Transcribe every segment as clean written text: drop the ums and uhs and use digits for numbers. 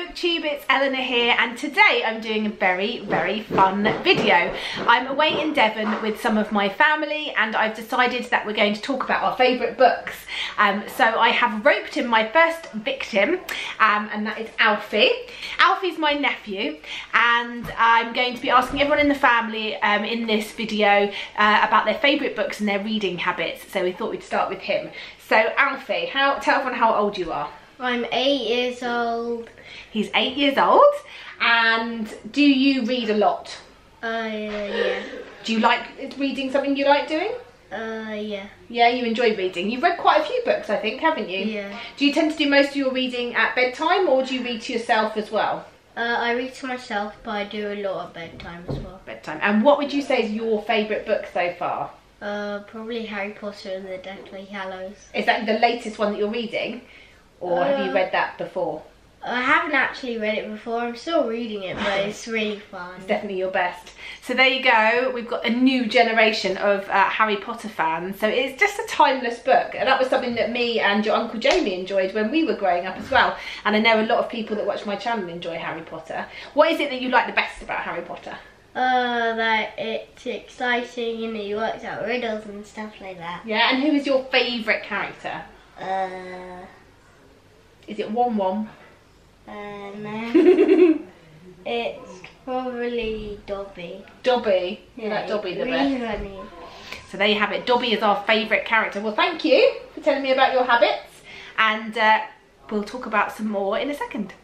BookTube, it's Eleanor here, and today I'm doing a very fun video. I'm away in Devon with some of my family and I've decided that we're going to talk about our favourite books. So I have roped in my first victim, and that is Alfie. Alfie's my nephew, and I'm going to be asking everyone in the family in this video about their favourite books and their reading habits. So we thought we'd start with him. So Alfie, tell everyone how old you are. I'm 8 years old. He's 8 years old. And do you read a lot? Yeah. Do you like reading, something you like doing? Yeah. Yeah, you enjoy reading. You've read quite a few books, I think, haven't you? Yeah. Do you tend to do most of your reading at bedtime, or do you read to yourself as well? I read to myself, but I do a lot at bedtime as well. Bedtime. And what would you say is your favourite book so far? Probably Harry Potter and the Deathly Hallows. Is that the latest one that you're reading? Or have you read that before? I haven't actually read it before. I'm still reading it, but it's really fun. It's definitely your best. So there you go. We've got a new generation of Harry Potter fans. So it's just a timeless book. And that was something that me and your Uncle Jamie enjoyed when we were growing up as well. And I know a lot of people that watch my channel enjoy Harry Potter. What is it that you like the best about Harry Potter? That it's exciting and he works out riddles and stuff like that. Yeah, and who is your favourite character? Is it Wom? No. It's probably Dobby. Dobby? Yeah, You like Dobby the really best? funny. So there you have it. Dobby is our favourite character. Well, thank you for telling me about your habits. And we'll talk about some more in a second.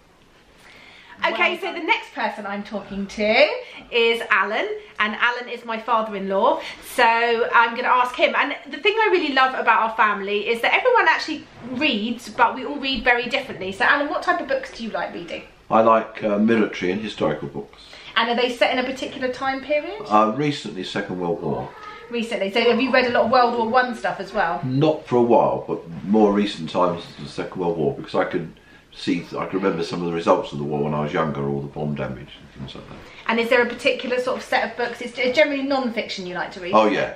Okay, so the next person I'm talking to is Alan, and Alan is my father-in-law, so I'm going to ask him. And the thing I really love about our family is that everyone actually reads, but we all read very differently. So Alan, what type of books do you like reading? I like military and historical books. And are they set in a particular time period? Recently, Second World War. Recently, so have you read a lot of World War I stuff as well? Not for a while, but more recent times than the Second World War, because I can remember some of the results of the war when I was younger, all the bomb damage and things like that. And is there a particular sort of set of books? It's generally non-fiction you like to read? Oh yeah.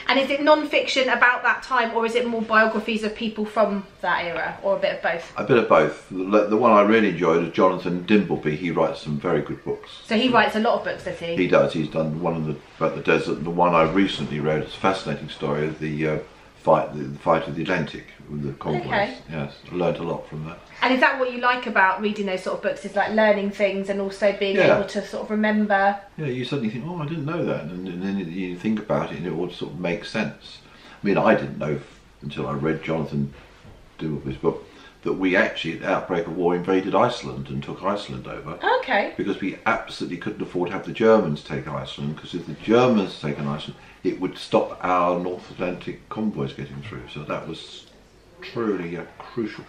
And is it non-fiction about that time, or is it more biographies of people from that era, or a bit of both? A bit of both. The one I really enjoyed is Jonathan Dimbleby. He writes some very good books. So he writes a lot of books, does he? He does. He's done one about the desert. The one I recently read is a fascinating story of the fight of the Atlantic with the convoys. Okay. Yes, I learned a lot from that. And is that what you like about reading those sort of books? Is like learning things and also being able to sort of remember? Yeah, you suddenly think, oh, I didn't know that, and then you think about it and it all sort of makes sense. I mean, I didn't know until I read Jonathan Dimbleby's book that we actually, at the outbreak of war, invaded Iceland and took Iceland over. Okay. Because we absolutely couldn't afford to have the Germans take Iceland, because if the Germans had taken Iceland, it would stop our North Atlantic convoys getting through. So that was truly a crucial,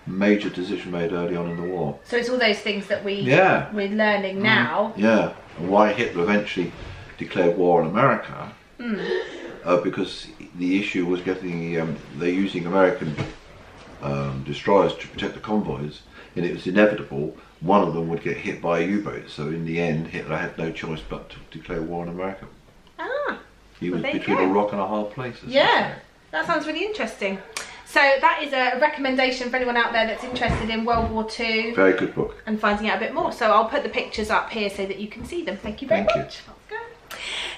major decision made early on in the war. So it's all those things that we're learning now. Yeah, and why Hitler eventually declared war on America, because the issue was getting, they're using American destroyers to protect the convoys, and it was inevitable one of them would get hit by a U-boat. So in the end, Hitler had no choice but to declare war on America. Ah. He was between a rock and a hard place. Yeah, that sounds really interesting. So that is a recommendation for anyone out there that's interested in World War II. Very good book. And finding out a bit more. So I'll put the pictures up here so that you can see them. Thank you very much. Let's go.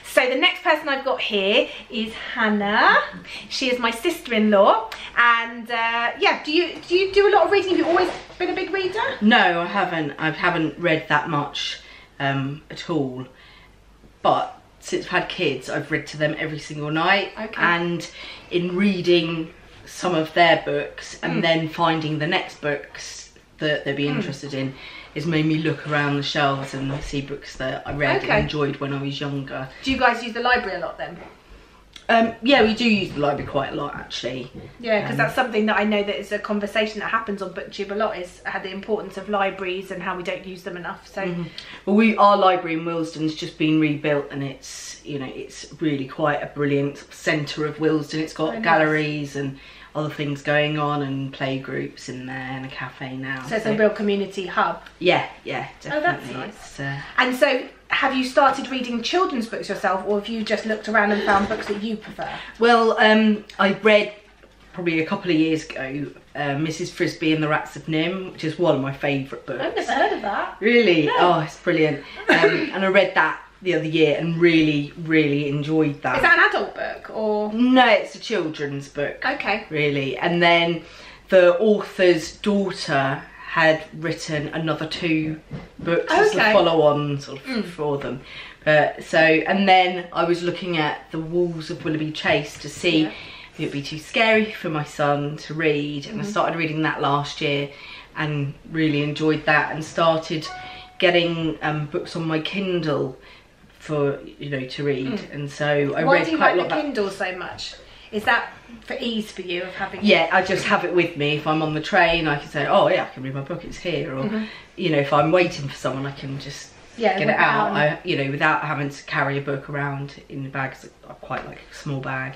So the next person I've got here is Hannah. She is my sister-in-law. And yeah, do you do a lot of reading? Have you always been a big reader? No, I haven't. I haven't read that much at all. But since I've had kids, I've read to them every single night. Okay. And in reading some of their books and then finding the next books that they'd be interested in has made me look around the shelves and see books that I read and enjoyed when I was younger. Do you guys use the library a lot then? Yeah, we do use the library quite a lot actually. Yeah, because that's something that I know that is a conversation that happens on BookTube a lot, is the importance of libraries and how we don't use them enough. So, well, our library in Willesden's just been rebuilt, and it's, you know, it's really quite a brilliant centre of Willesden. It's got galleries and other things going on, and play groups in there, and a cafe now. So it's a real community hub. Yeah, definitely. Oh, that's nice. And so, have you started reading children's books yourself, or have you just looked around and found books that you prefer? Well, I read probably a couple of years ago, Mrs. Frisbee and the Rats of Nim, which is one of my favourite books. I've never heard of that. Really? No. Oh, it's brilliant. And I read that the other year and really enjoyed that. Is that an adult book or? No, it's a children's book. Okay. Really. And then the author's daughter had written another 2 books as a follow-on sort of for them. And then I was looking at The Walls of Willoughby Chase to see if it would be too scary for my son to read, and I started reading that last year and really enjoyed that, and started getting books on my Kindle for to read. And so I read quite a lot. Why do you like the Kindle so much? Is that for ease for you of having? Yeah, I just have it with me. If I'm on the train, I can say, oh yeah, I can read my book, it's here. Or if I'm waiting for someone, I can just get it out. Without having to carry a book around in the bag, 'cause I quite like a small bag.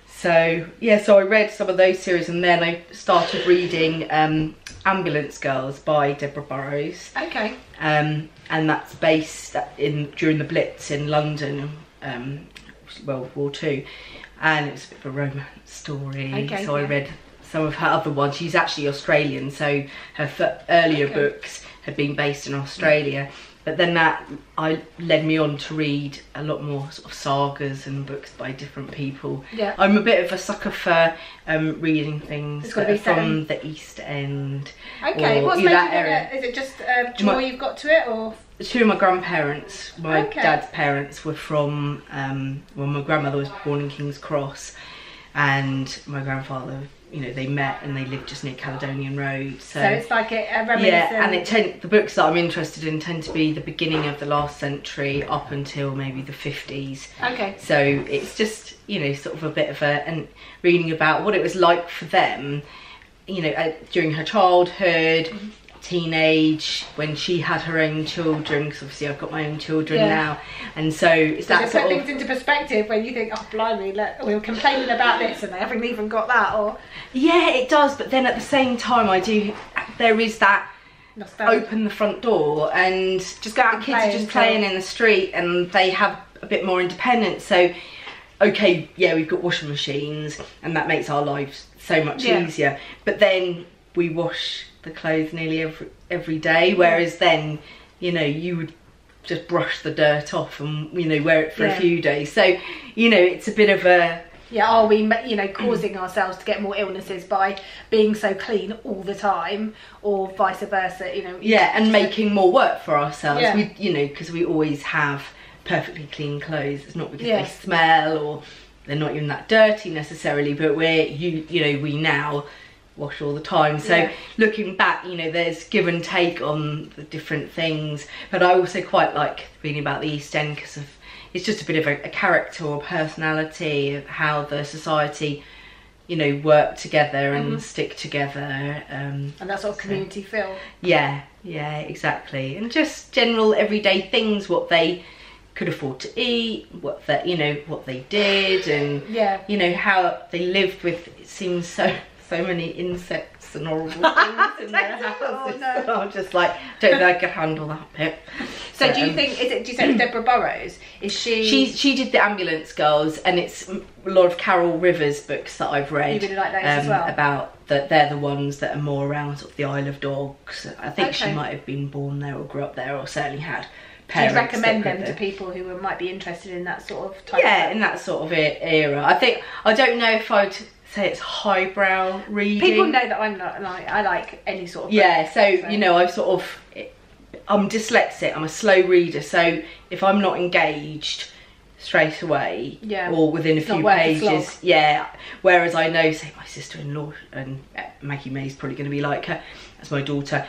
So yeah, so I read some of those series, and then I started reading Ambulance Girls by Deborah Burrows. Okay. And that's based during the Blitz in London, World War II, and it was a bit of a romance story. Okay, so I read some of her other ones. She's actually Australian, so her earlier books had been based in Australia. But then that led me on to read a lot more sort of sagas and books by different people. Yeah. I'm a bit of a sucker for reading things that are from the East End. Okay, what's making it? Is it just joy you've got to it, or? 2 of my grandparents, my dad's parents, were from, well, my grandmother was born in King's Cross, and my grandfather, they met and they lived just near Caledonian Road. So it's like a reminiscent. Yeah, and the books that I'm interested in tend to be the beginning of the last century up until maybe the 50s. Okay. So it's just, sort of a bit of and reading about what it was like for them, during her childhood, teenage, when she had her own children, because obviously I've got my own children now, and so it's that sort of put things into perspective when you think, oh blimey, we were complaining about this and they haven't even got that, or yeah, it does. But then at the same time, there is that nostalgia. Open the front door and just go out. The kids are just playing in the street, and they have a bit more independence. So okay, yeah, we've got washing machines, and that makes our lives so much easier. But then we wash the clothes nearly every day, whereas then you would just brush the dirt off and wear it for a few days. So it's a bit of a are we causing ourselves to get more illnesses by being so clean all the time, or vice versa? And making more work for ourselves. Because we always have perfectly clean clothes. It's not because they smell or they're not even that dirty necessarily, but we now wash all the time. So looking back, there's give and take on the different things, but I also quite like reading about the East End because it's just a bit of a character or personality of how the society work together and stick together, and that sort of community feel. Yeah, exactly. And just general everyday things, what they could afford to eat, what they did, and how they lived with, it seems so many insects and horrible things in their houses. I'm just like, don't think I could handle that bit. So do you think, do you say it's Deborah Burrows? Is she did the Ambulance Girls, and it's a lot of Carol Rivers books that I've read. You really like those as well? About that, they're the ones that are more around sort of the Isle of Dogs. I think she might have been born there or grew up there, or certainly had parents. Do you recommend them to people who might be interested in that sort of type? Yeah, in that sort of era. I don't know if I'd say it's highbrow reading. People know that I'm not I like any sort of book, I'm dyslexic, I'm a slow reader, so if I'm not engaged straight away or within a few pages, whereas I know, say, my sister-in-law, and Maggie May's probably going to be like her, that's my daughter,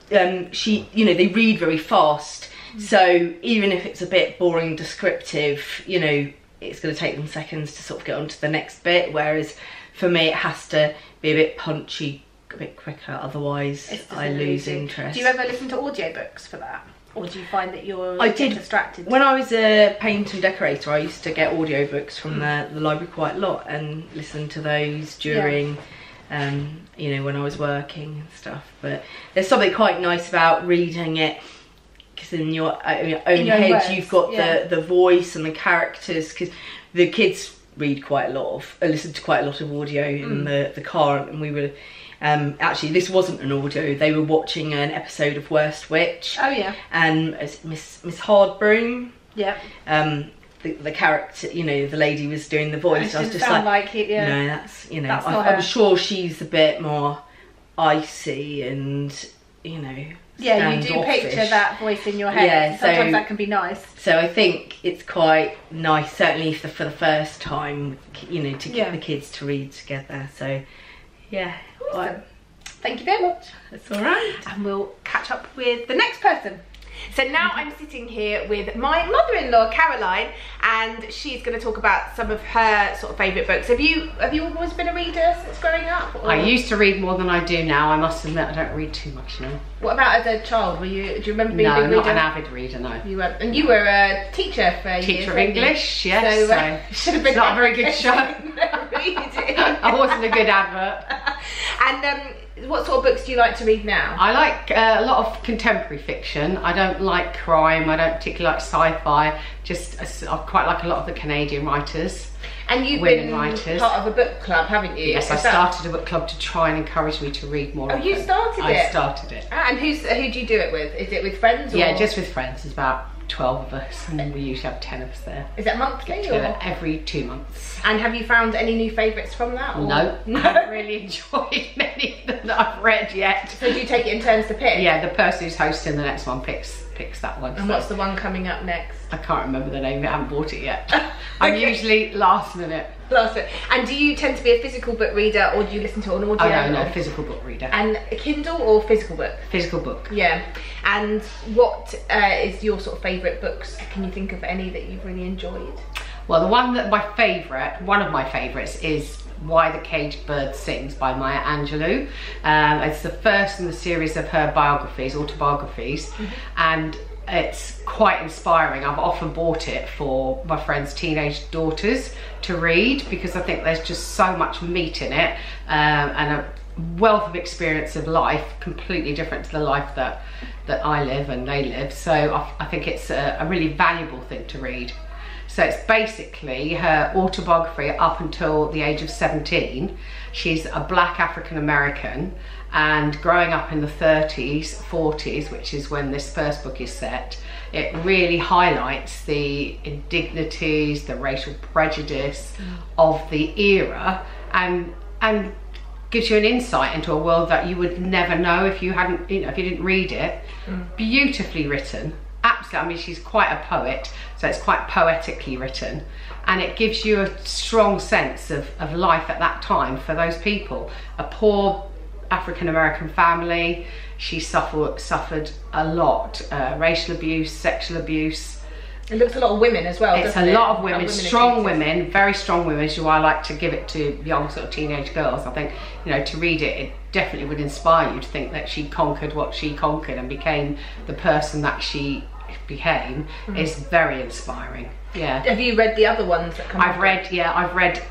they read very fast, so even if it's a bit boring descriptive, it's going to take them seconds to sort of get on to the next bit, whereas for me it has to be a bit punchy, a bit quicker, otherwise I lose interest. Do you ever listen to audiobooks for that, or do you find that you're distracted? When I was a painter and decorator, I used to get audiobooks from the library quite a lot and listen to those during when I was working and stuff. But there's something quite nice about reading it, because in your own head you've got the voice and the characters, because the kids read quite a lot of, listen to quite a lot of audio in the car, and we were, actually this wasn't an audio, they were watching an episode of Worst Witch. Oh yeah. And Miss Hardbroom. Yeah. The character, you know, the lady was doing the voice. I was just like it, yeah. No, that's, you know, That's I'm sure she's a bit more icy and, you know, yeah, you do picture that voice in your head. Yeah, sometimes that can be nice. So I think it's quite nice, certainly for the first time, you know, to get the kids to read together. So, yeah. Awesome. Thank you very much. That's all right. And we'll catch up with the next person. So now I'm sitting here with my mother-in-law, Caroline, and she's going to talk about some of her sort of favourite books. Have you always been a reader since growing up? Or? I used to read more than I do now. I must admit I don't read too much now. What about as a child? Do you remember being a big reader? No, not an avid reader, no. And you were a teacher for years. Teacher of English, yes. So, should have been not a very good show. I wasn't a good advert. And what sort of books do you like to read now? I like a lot of contemporary fiction. I don't like crime. I don't particularly like sci-fi. I quite like a lot of the Canadian writers. And you've been part of a book club, haven't you? Yes, I started a book club to try and encourage me to read more. Oh, you started it? I started it. And who do you do it with? Is it with friends? Or? Yeah, just with friends. There's about 12 of us, and then we usually have 10 of us there. Is that monthly? Or? Every 2 months. And have you found any new favourites from that? Or? No, I haven't really enjoyed many that I've read yet. So do you take it in turns to pick? Yeah, the person who's hosting the next one picks that one. And what's the one coming up next? I can't remember the name of it, I haven't bought it yet. I'm usually last minute. And do you tend to be a physical book reader, or do you listen to an audio? Oh no, physical book reader. And a Kindle or physical book? Physical book. Yeah. And what is your sort of favourite books? Can you think of any that you've really enjoyed? Well, one of my favourites is Why the Caged Bird Sings by Maya Angelou. It's the first in the series of her autobiographies, and it's quite inspiring. I've often bought it for my friends' teenage daughters to read, because I think there's just so much meat in it, and a wealth of experience of life, completely different to the life that I live and they live. So I think it's a really valuable thing to read. So it's basically her autobiography up until the age of 17. She's a black African American, and growing up in the 30s, 40s, which is when this first book is set, it really highlights the indignities, the racial prejudice of the era, and gives you an insight into a world that you would never know if you didn't read it. Beautifully written. Absolutely, I mean, she's quite a poet, so it's quite poetically written, and it gives you a strong sense of life at that time for those people. A poor African American family, she suffered a lot, racial abuse, sexual abuse. It looks a lot of women as well. It's a lot of women, strong women, very strong women, which is why I like to give it to young sort of teenage girls. I think, you know, to read it, it definitely would inspire you to think that she conquered what she conquered and became the person that she became. Is very inspiring. Yeah. Have you read the other ones that come I've read,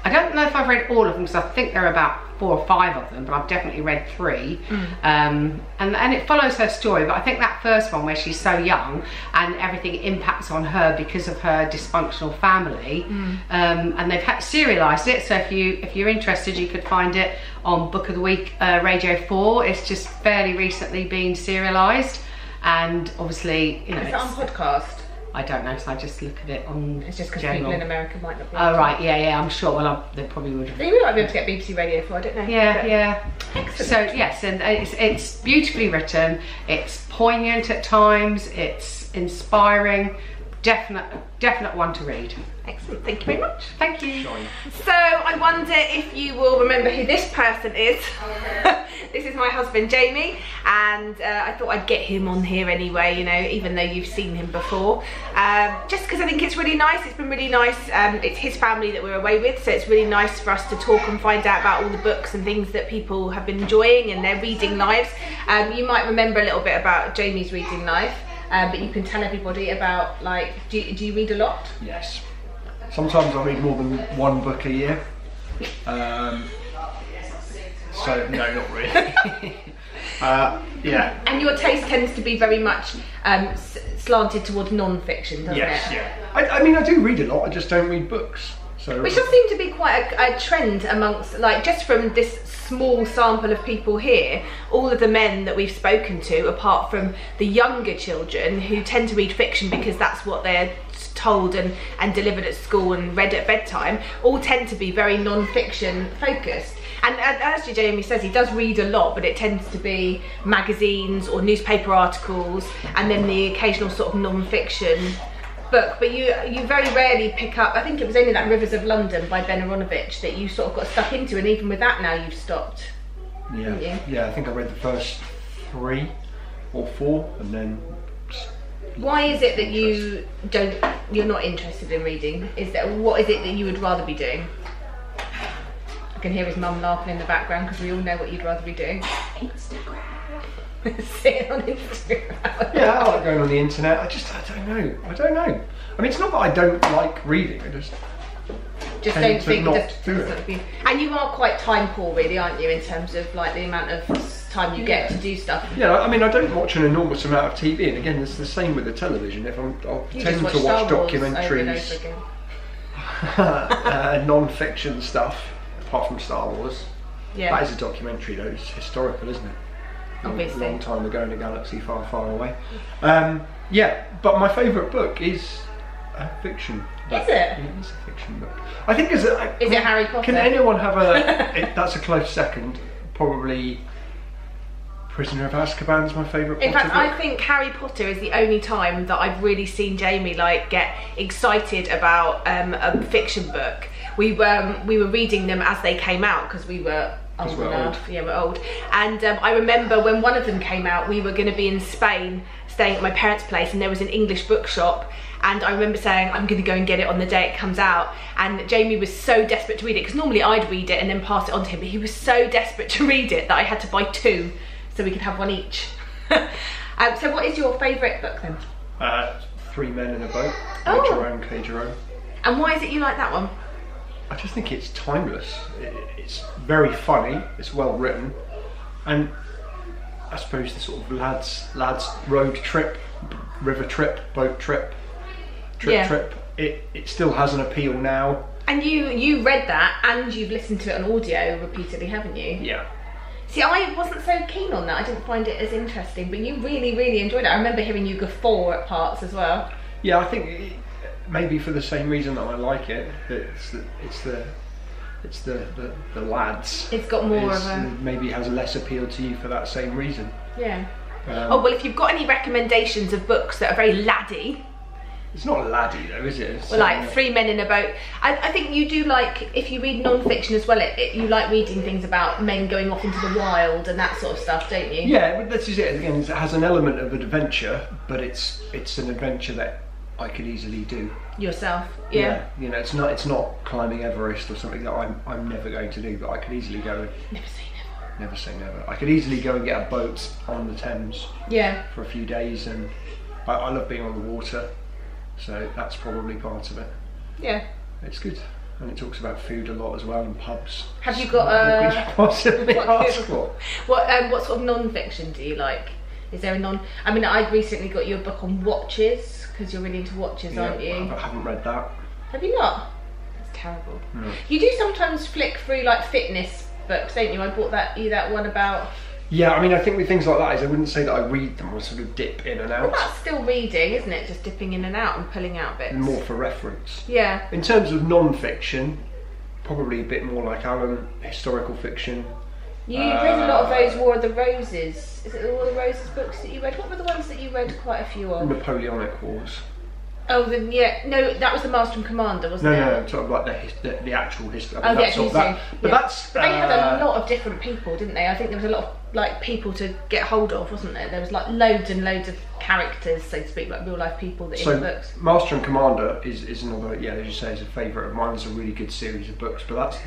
I don't know if I've read all of them, because I think there are about 4 or 5 of them, but I've definitely read 3. And it follows her story, but I think that first one, where she's so young and everything impacts on her because of her dysfunctional family, and they've serialised it, so if you're interested, you could find it on Book of the Week, Radio 4. It's just fairly recently been serialised, and obviously, you know, is it on podcast? I don't know, so I just look at it on. It's just because people in America might not be. Oh right, yeah, I'm sure. Well, they probably would have. They might be able to get BBC Radio 4. I don't know. Yeah. Excellent. So yes, and it's beautifully written. It's poignant at times. It's inspiring. Definite one to read. Excellent, thank you very much. Thank you. So I wonder if you will remember who this person is. This is my husband Jamie, and I thought I'd get him on here anyway, you know, even though you've seen him before, just because I think it's really nice. It's been really nice. It's his family that we're away with, so it's really nice for us to talk and find out about all the books and things that people have been enjoying and their reading lives. You might remember a little bit about Jamie's reading life, but you can tell everybody about, like, do you read a lot? Yes. Sometimes I read more than 1 book a year. So no, not really. Yeah. And your taste tends to be very much slanted towards non-fiction, doesn't it? Yes, yeah. I mean, I do read a lot. I just don't read books. So So, which does seem to be quite a trend amongst, like, just from this small sample of people here, all of the men that we've spoken to, apart from the younger children who tend to read fiction because that's what they're told and delivered at school and read at bedtime, all tend to be very non-fiction focused. And as Jamie says, he does read a lot, but it tends to be magazines or newspaper articles, and then the occasional sort of non-fiction book. But you very rarely pick up, I think it was only that Rivers of London by Ben Aronovich that you sort of got stuck into, and even with that now you've stopped. yeah, yeah. I think I read the first 3 or 4, and then. Why is it that you're not interested in reading? What is it that you would rather be doing? I can hear his mum laughing in the background because we all know what you'd rather be doing. Instagram. Sitting on Instagram. Yeah, I like going on the internet. I don't know. I mean, it's not that I don't like reading. I just don't think not just do it. And you are quite time poor, really, aren't you, in terms of like the amount of time you get to do stuff? Yeah, I mean, I don't watch an enormous amount of TV, and again, it's the same with the television. I'll tend to watch documentaries, non-fiction stuff, apart from Star Wars. Yeah. That is a documentary, though. It's historical, isn't it? Obviously. A long time ago in a galaxy far, far away. Yeah, but my favourite book is a fiction book. Is it? Yeah, it's a fiction book. I think is it Harry Potter? Can anyone have that's a close second. Probably Prisoner of Azkaban is my favourite. In fact, book. I think Harry Potter is the only time that I've really seen Jamie like get excited about a fiction book. We were reading them as they came out because we were old enough. Yeah, we're old. And I remember when one of them came out, we were going to be in Spain, staying at my parents' place, and there was an English bookshop. And I remember saying, I'm going to go and get it on the day it comes out. And Jamie was so desperate to read it, because normally I'd read it and then pass it on to him, but he was so desperate to read it that I had to buy 2 so we could have one each. So what is your favourite book then? 3 Men in a Boat, Oh. K. Jerome. And why is it you like that one? I just think it's timeless. It's very funny, it's well written, and I suppose the sort of lads road trip, river trip, boat trip, trip, it still has an appeal now. And you read that and you've listened to it on audio repeatedly, haven't you? Yeah. See, I wasn't so keen on that. I didn't find it as interesting, but you really, really enjoyed it. I remember hearing you guffaw at parts as well. Yeah, I think maybe for the same reason that I like it. It's the lads. It's got more of a... Maybe has less appeal to you for that same reason. Yeah. Oh, well, if you've got any recommendations of books that are very laddie... It's not laddie though, is it? Well, like 3 Men in a Boat. I think you do like, if you read non-fiction as well, you like reading things about men going off into the wild and that sort of stuff, don't you? Yeah, but this is it. Again, it has an element of adventure, but it's an adventure that I could easily do Yourself, yeah. You know, it's not climbing Everest or something that I'm never going to do, but I could easily go. Never say never. Never say never. I could easily go and get a boat on the Thames. Yeah. For a few days, and I love being on the water, so that's probably part of it. Yeah. It's good, and it talks about food a lot as well, and pubs. Have you got a... Possibly ask for. What sort of non-fiction do you like? Is there a I mean, I recently got you a book on watches, because you're really into watches, aren't you? I haven't read that. Have you not? That's terrible. No. You do sometimes flick through like fitness books, don't you? I bought that one about... Yeah, I mean, I think with things like that is I wouldn't say that I read them, I sort of dip in and out. Well, that's still reading, isn't it? Just dipping in and out and pulling out bits. More for reference. Yeah. In terms of non-fiction, probably a bit more like Alan, historical fiction. You read a lot of those War of the Roses. Is it the War of the Roses books that you read? What were the ones that you read quite a few of? Napoleonic Wars. Oh, yeah. No, that was the Master and Commander, wasn't it? No, sort of like the actual history. Oh, the actual history. But that's... But they had a lot of different people, didn't they? I think there was a lot of like people to get hold of, wasn't there? There was like loads and loads of characters, so to speak, like real life people that in the books. Master and Commander is another, yeah, as you say, is a favourite of mine. It's a really good series of books, but that's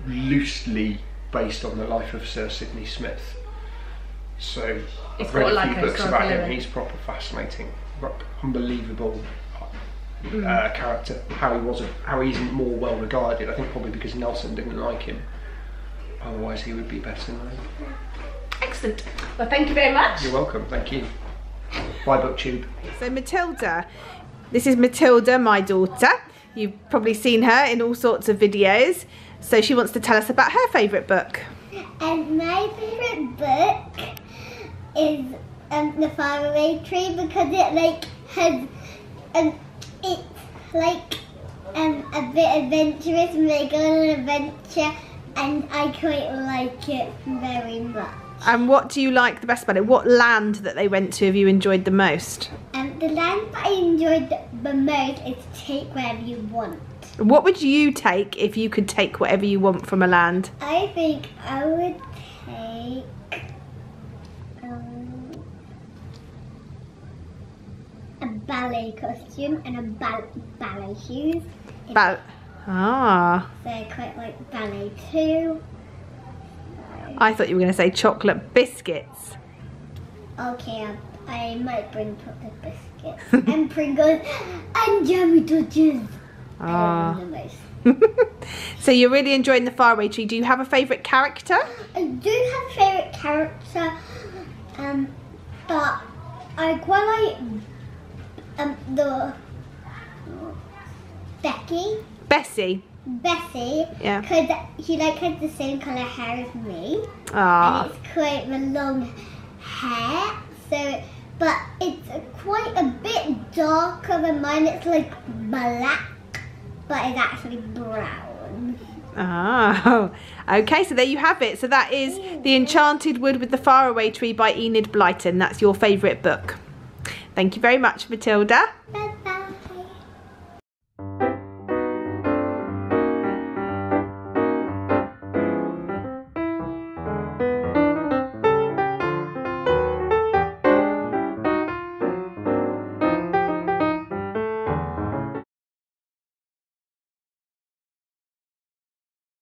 loosely based on the life of Sir Sidney Smith. So I've read a few books about him. He's proper fascinating, unbelievable character. How he's more well regarded. I think probably because Nelson didn't like him. Otherwise, he would be better known. Excellent. Well, thank you very much. You're welcome. Thank you. Bye, BookTube. So Matilda, this is Matilda, my daughter. You've probably seen her in all sorts of videos. So she wants to tell us about her favourite book. And my favourite book is The Faraway Tree, because it like has it's like a bit adventurous and they go on an adventure, and I quite like it very much. And what do you like the best about it? What land that they went to have you enjoyed the most? The land that I enjoyed the most is take wherever you want. What would you take if you could take whatever you want from a land? I think I would take a ballet costume and a ballet shoes. Ah. So I quite like ballet too. I thought you were going to say chocolate biscuits. Okay, I might bring chocolate biscuits and Pringles and jammy touches. Ah. I love them the most. So you're really enjoying The Faraway Tree. Do you have a favourite character? I do have a favourite character, but I quite like the Bessie. Yeah. Because he like has the same colour hair as me. Ah. And it's quite the long hair. So, but it's quite a bit darker than mine. It's like black, but it's actually brown. Oh, okay, so there you have it. So that is The Enchanted Wood with the Faraway Tree by Enid Blyton. That's your favourite book. Thank you very much, Matilda. Bye bye.